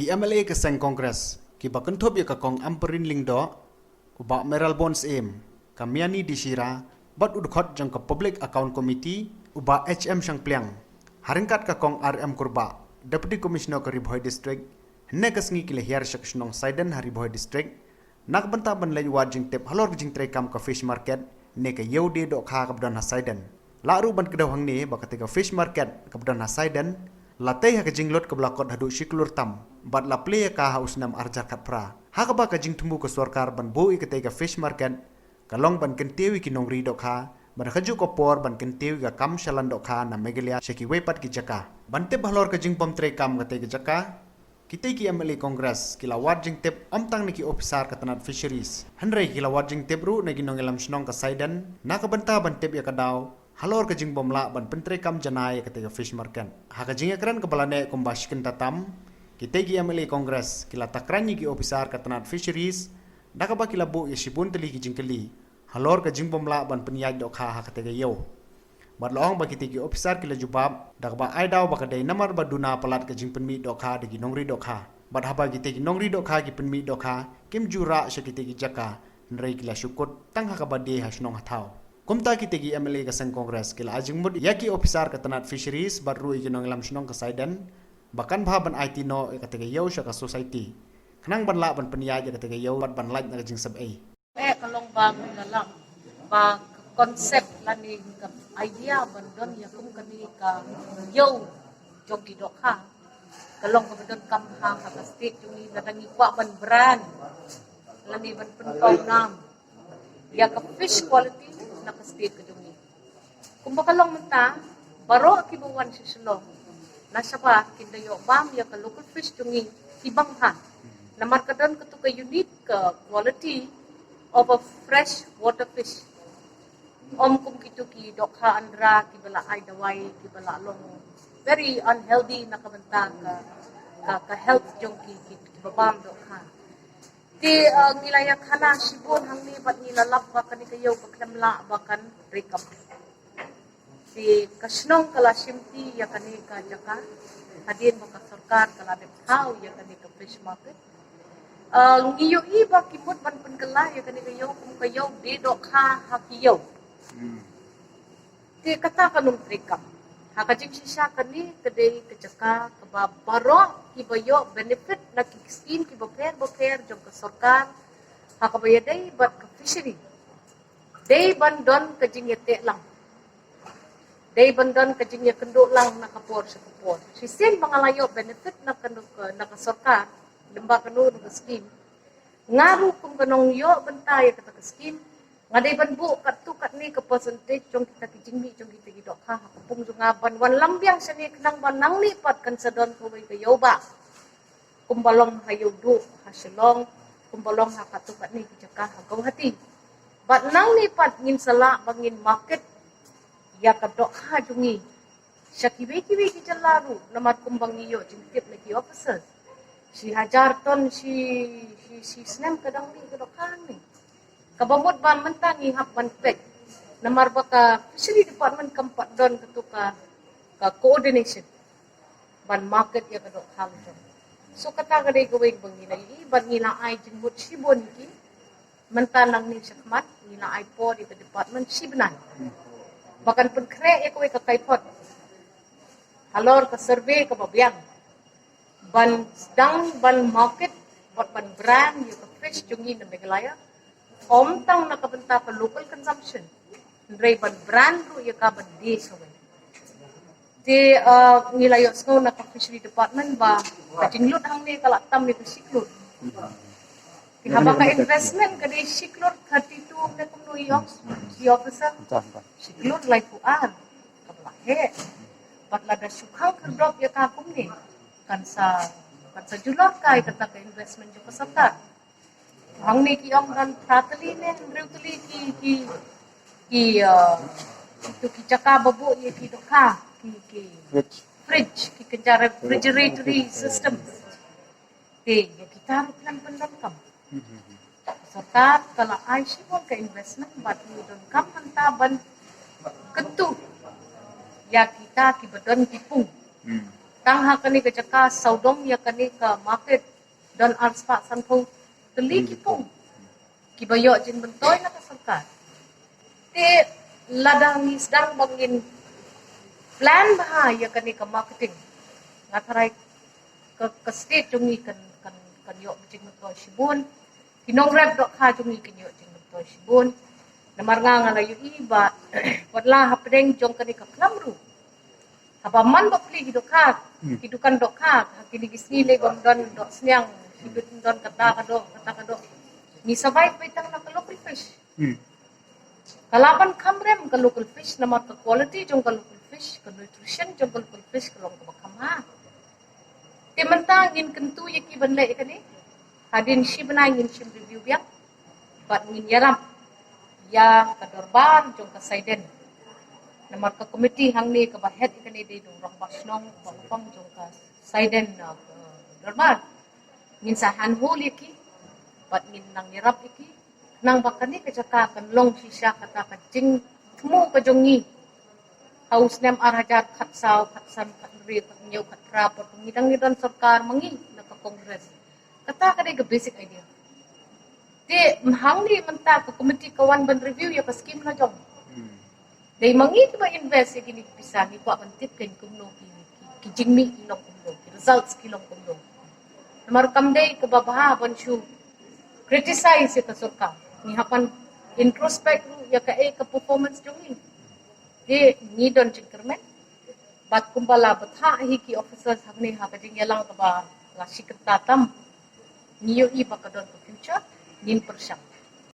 ki MLA ke seng kongres ki bakun thop ya ka kong amperin lingdo uba meral bonds em kamiani di shira bat udkhot jang ka public account committee uba HM sang pliang haringkat ka kong RM kurba deputy commissioner ka Ribhoy district hne ka sngi kile hiar shakshunong saiden ha Ribhoy district nak banta ban lai wa jing tep halor jing trekam ka fish market ne ka yode do kha ka bdan ha saiden la ru ban kedaw hang ne ba ka fish market ka bdan ha saiden latay ha kajing lot keblakot hadu shiklur tam bat la play ka haus nam arja katpra ha ka ba kajing tumbu ke sarkar ban boi ke tega fish market kalong ban kentewi ki nongri dok ha ban khaju ko por ban kentewi ga kam shalan dok ha na megelia sheki wepat ki jaka bante bahlor kajing pom tre kam ke tega jaka kita ki MLA Kongres kila wajing tep omtang niki officer katanat fisheries handrai kila wajing tep ru nagi nongelam shnong ka saiden na ka banta ban tep ya kadaw halor kajing bomla ban pentre kam janai ketika fish market ha kajing ekran kebalane kumbashkin tatam kita ki MLA Kongres kila takrani ki officer katanat fisheries dakaba kila bu yeshibun teli ki jingkeli halor kajing bomla ban penyaj dok ha ketika yo bat loong ba kita ki officer kila jubab dakaba ai daw ba kadai namar baduna palat kajing penmi dok ha de nongri dok ha bat haba kita ki nongri dok ha ki penmi dok ha kim jura shakite ki jaka nrei kila syukut tang ha kabade ha shnong hathau kumta ki tegi MLA ka sang kongres kila ajing mud yaki officer ka tanat fisheries baru ikinong lam shnong ka saiden bakan ban IT no ka tegi yaw sya ka society kanang banla ban peniya ka tegi yaw ban like na jing sab ai kalong bang nalang ba konsep lani ka idea bandon ya kum kani ka yaw jogi dokha kalong ka bandon kam ha ka state juni dadangi kwa ban brand lani ban penpau nam ya ka fish quality nakastate ka dungi. Kung bakalong menta, baro kibuwan si Sulong. Nasa ba, kindayo bam, ya ka local fish dungi, ibang ha. Namar ka doon ka to ka unique quality of a fresh water fish. Kung kito ki dokha andra, kibala ay daway, kibala long, very unhealthy na kabanta ka health junkie, kibabam dokha. Di nilaya kana sibon hang ni bat nilalap bakan ikayo baklamla bakan rekap. Di kasnong kala simti ya kani ka jaka hadin baka sarkar kala how ya kani ka fish market. Ngiyo iba kimot ban penkala ya kani kayo kung kayo di dok ha hakiyo. Di kata kanong rekap. Hakajing sisa kani kadai kejaka kababaro kibayo benefit na kikskin kibaper jong ka sarkar hakabaya day bat ka fishery day bandon kajing yate lang day bandon kajing ya kendo lang nakapor sa kapor sisin mangalayo benefit na kanu na ka sarkar demba kanu ng scheme ngaru kung kanong yo bantay ka scheme ngaday banbu katukat ni ka percentage jong kita kijingmi jong kita gidok ha kapung jungaban wan lambiang sani kanang banang lipat kan sadon ko bay kayo ba kumbalong hayo do hasilong kumbalong ha katukat ni kijaka hagaw hati bat nang lipat ngin sala bangin market ya kadok ha jungi syakibe-kibe kijalaru namat kumbang iyo jingtip na ki officer si hajar ton si snem kadang ni kadok ha ni kabamot ba mentang ihap ban pek namar baka fishery department kampat don ketuka ka coordination ban market ya kadok hal jo so kata kadai gawing bangina ban ngila ai jingmut sibon ki mentanang ni sakmat ngila ai po di department sibnan bakan penkre ya kowe ka kaipot halor ka survey ka babyang ban sedang ban market ban brand ya ka fish jungi na megalaya omtang nakabenta ka local consumption ndray ban brand ru ya ka ban di saway di nilayo snow na ka fishery department ba kajinglot hang ni kalatam ni siklot kihaba ka investment ka di siklot 32 na kung New York si officer siklot like puan kapahe patlada syukhang kerdop ya ka kumni kan sa julor kay kata ka investment jo kasata hang ni ki ang dan pratali ne rutli ki itu ki jaka babu ye ki dokha ki fridge ki kejar refrigerator system te ye kita plan pendam kam serta kala ai sibon ka investment bat ni don kam hantaban ketu ya kita ki bedon kipung tang ha kani ke jaka saudong ya kani ke market dan arspa sanpong teli kipong kibayo jin bentoy na ka sarkar te ladang ni sedang bangin plan bahaya kani ke marketing ngatarai ke state jungi kan yo jing bentoy sibun kinong rap dok ha jungi kan yo jing bentoy sibun namar nga ngalayu iba wadla hapdeng jong kani ke klamru haba man dok pli hidukat hidukan dok ha kini gisni le gom don dok snyang hidut don kata kadok ni survive petang na local fish kalaban kamrem ke local fish namar ke quality jong ke local fish ke nutrition jong ke local fish ke long ke makama te mentang ngin kentu yaki banle kani hadin shi bana ngin shim review biak bat ngin yaram ya kadorban jong ka saiden namar ka committee hang ni ka bahet ikani de dong rong basnong bang jong ka saiden na dorban ngin sa hanhol iki bat ngin nang yarap iki nang bakani ka jaka kan long shisha kata ka jing tmu ka jongi haus nem arajar khat saw khat san khat ri khat nyau khat rapor ngidang ngidon sarkar mangi na ka kongres kata ka de ka basic idea te hang ni menta ka committee kawan ban review ya ka scheme na jong dai mangi ba invest ya gini bisa ni kwa ban tip ken kumno ki jingmi ilong kumno ki results kilong kumno namar kam dai ka babaha ban shu criticize ya ka sarkar ni hapan introspect ya ka ka performance jong ni de ni don increment bat kumbala batha hi ki officers hagni ha ka jing yalang ka ba la shikta tam niyo i ba ka don future nin persyang